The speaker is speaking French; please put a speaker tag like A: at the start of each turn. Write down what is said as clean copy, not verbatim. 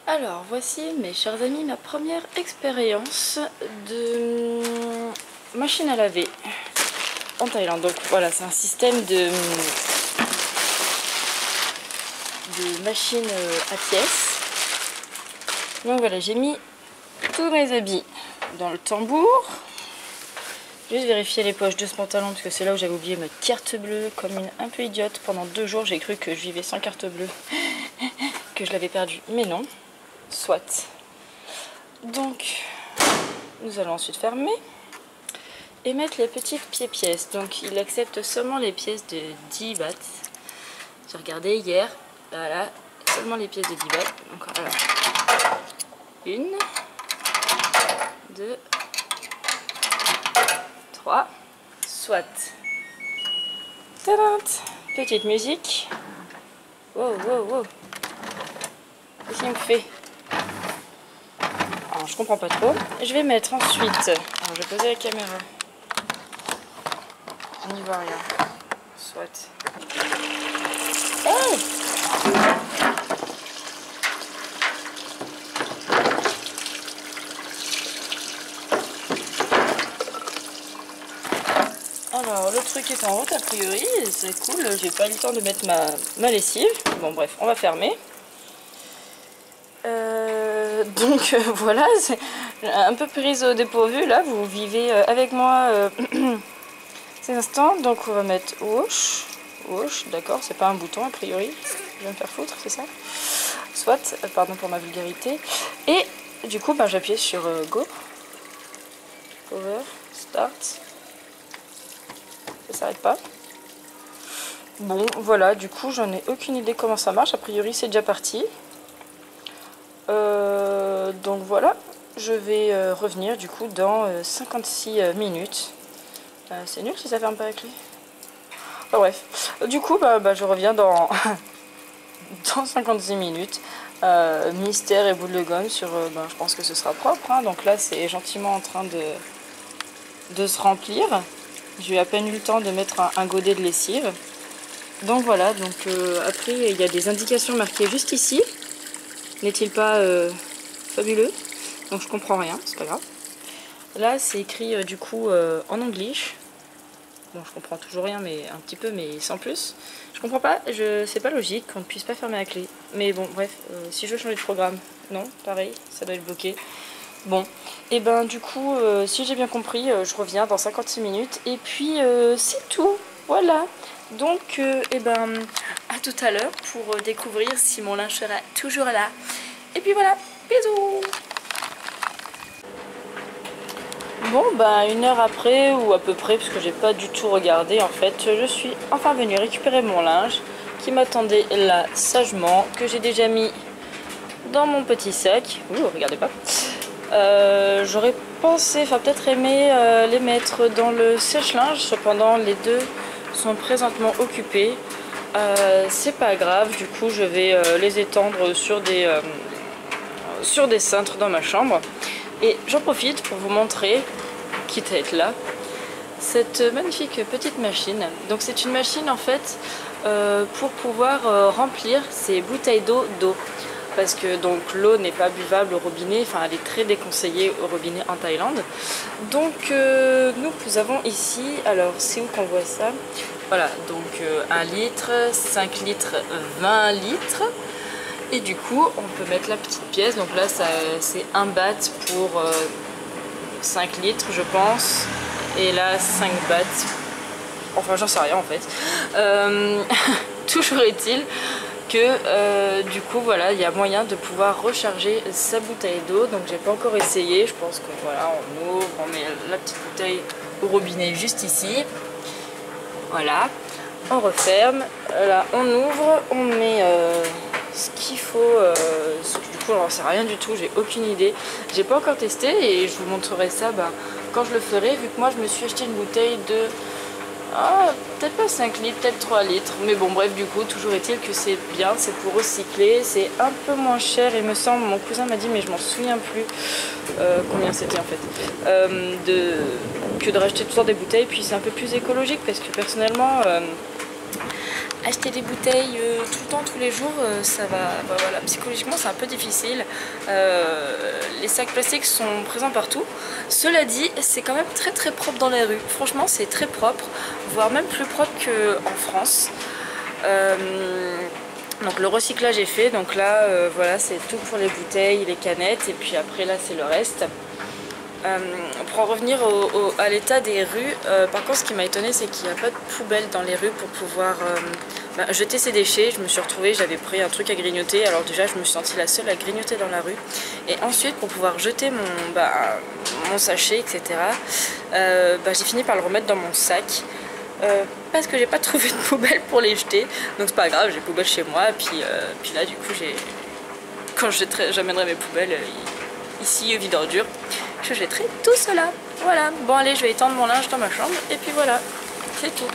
A: Alors voici mes chers amis ma première expérience de machine à laver en Thaïlande. Donc voilà, c'est un système de machine à pièces. Donc voilà, j'ai mis tous mes habits dans le tambour. Juste vérifier les poches de ce pantalon parce que c'est là où j'avais oublié ma carte bleue comme une un peu idiote. Pendant 2 jours j'ai cru que je vivais sans carte bleue, que je l'avais perdue, mais non. Soit. Donc, nous allons ensuite fermer et mettre les petites pièces. Donc, il accepte seulement les pièces de 10 bahts. J'ai regardé hier, voilà, seulement les pièces de 10 bahts. Donc, voilà. 1, 2, 3, soit. Tadam! Petite musique. Wow, wow, wow. Qu'est-ce qu'il me fait? Alors, je comprends pas trop. Je vais mettre ensuite. Alors, je vais poser la caméra. On n'y voit rien. Soit. Hey! Alors, le truc est en route a priori. C'est cool. J'ai pas eu le temps de mettre ma lessive. Bon, bref, on va fermer. Donc voilà, c'est un peu prise au dépourvu là, vous vivez avec moi ces instants. Donc on va mettre wash, d'accord, c'est pas un bouton a priori, je vais me faire foutre, c'est ça? Soit, pardon pour ma vulgarité. Et du coup j'appuie sur go, power, start, ça s'arrête pas. Bon voilà, du coup j'en ai aucune idée comment ça marche, a priori c'est déjà parti. Donc voilà, je vais revenir du coup dans 56 minutes. C'est nul si ça ferme pas la clé. Enfin, bref, du coup je reviens dans, dans 56 minutes. Mystère et boule de gomme sur, je pense que ce sera propre. Hein. Donc là c'est gentiment en train de se remplir. J'ai à peine eu le temps de mettre un godet de lessive. Donc voilà, donc après il y a des indications marquées juste ici. N'est-il pas fabuleux? Donc je comprends rien, c'est pas grave. Là c'est écrit du coup en anglais. Bon, je comprends toujours rien, mais un petit peu, mais sans plus. Je comprends pas, c'est pas logique qu'on ne puisse pas fermer la clé. Mais bon, bref, si je veux changer de programme, non, pareil, ça doit être bloqué. Bon, et du coup, si j'ai bien compris, je reviens dans 56 minutes. Et puis, c'est tout, voilà. Donc, à tout à l'heure pour découvrir si mon linge sera toujours là. Et puis voilà, bisous! Bon, 1 heure après, ou à peu près, parce que j'ai pas du tout regardé, en fait, je suis enfin venue récupérer mon linge qui m'attendait là sagement, que j'ai déjà mis dans mon petit sac. Ouh, regardez pas. J'aurais pensé, enfin peut-être aimé les mettre dans le sèche-linge, cependant les deux sont présentement occupés. C'est pas grave, du coup je vais les étendre sur des cintres dans ma chambre. Et j'en profite pour vous montrer, quitte à être là, cette magnifique petite machine. Donc c'est une machine en fait pour pouvoir remplir ces bouteilles d'eau. Parce que donc l'eau n'est pas buvable au robinet, enfin elle est très déconseillée au robinet en Thaïlande. Donc nous avons ici, alors c'est où qu'on voit ça? Voilà, donc 1 litre, 5 litres, 20 litres. Et du coup, on peut mettre la petite pièce. Donc là, c'est 1 baht pour 5 litres, je pense. Et là, 5 bahts. Enfin, j'en sais rien en fait. Toujours est-il que du coup, voilà, il y a moyen de pouvoir recharger sa bouteille d'eau. Donc, j'ai pas encore essayé. Je pense que voilà, on ouvre, on met la petite bouteille au robinet juste ici. Voilà, on referme. Là, on ouvre, on met ce qu'il faut, du coup j'en sais rien du tout, j'ai aucune idée, j'ai pas encore testé et je vous montrerai ça quand je le ferai, vu que moi je me suis acheté une bouteille de peut-être pas 5 litres, peut-être 3 litres, mais bon bref, du coup toujours est-il que c'est bien, c'est pour recycler, c'est un peu moins cher il me semble, mon cousin m'a dit mais je m'en souviens plus combien c'était en fait, que de racheter tout le temps des bouteilles, puis c'est un peu plus écologique parce que personnellement acheter des bouteilles tout le temps, tous les jours, ça va, bah voilà, psychologiquement c'est un peu difficile. Les sacs plastiques sont présents partout. Cela dit, c'est quand même très très propre dans les rues. Franchement, c'est très propre, voire même plus propre qu'en France. Donc le recyclage est fait, donc là voilà, c'est tout pour les bouteilles, les canettes, et puis après là c'est le reste. Pour en revenir à l'état des rues, par contre ce qui m'a étonné c'est qu'il n'y a pas de poubelle dans les rues pour pouvoir jeter ses déchets. Je me suis retrouvée, j'avais pris un truc à grignoter, alors déjà je me suis sentie la seule à grignoter dans la rue. Et ensuite pour pouvoir jeter mon sachet, etc., j'ai fini par le remettre dans mon sac. Parce que j'ai pas trouvé de poubelle pour les jeter, donc c'est pas grave, j'ai poubelle chez moi, puis là du coup quand j'amènerai mes poubelles ici au vide ordure, je jetterai tout cela. Voilà, bon allez, je vais étendre mon linge dans ma chambre et puis voilà, c'est tout.